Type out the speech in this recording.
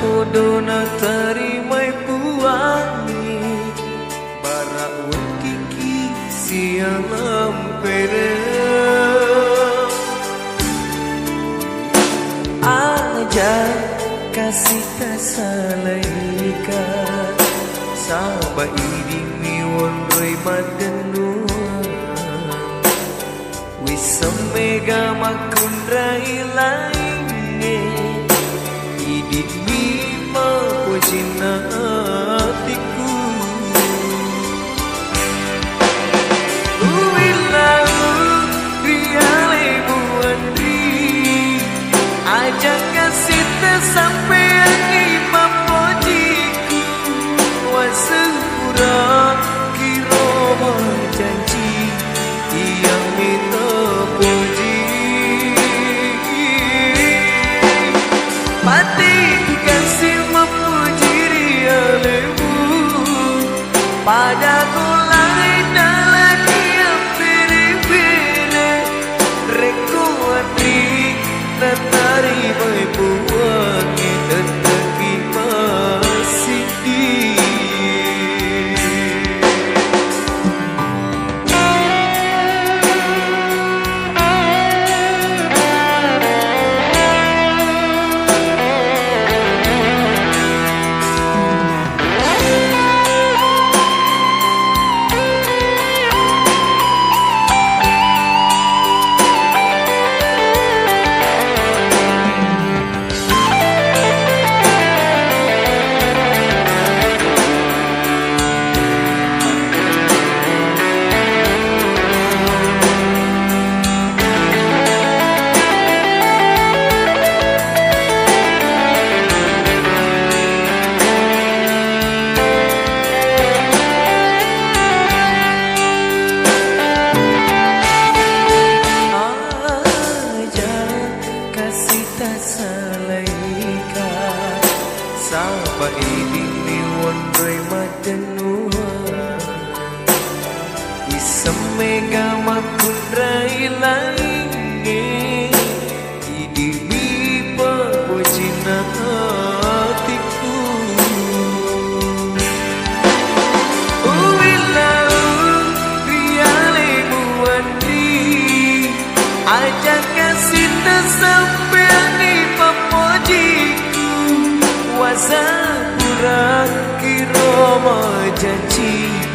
podona tarimai puangi baraun kiki siang ampere aja kasih tasalaika sabai dimi wonroi madenua wisamega makundrai lainge idimi mapojina hatiku uwilau riale buandri ajak kasih sampai di papojiku wasura kiro janji yang minta puji mati kasih memuji rialemu pada kulai lagi yang bere-bere rekuatri tertari berbuat tetapi masih di salaika sabai dini wonroi madenua isamega makundrai lainge idimi papojina hatiku uwilau riale buandri ajak kasih sampai wasapura kiro janji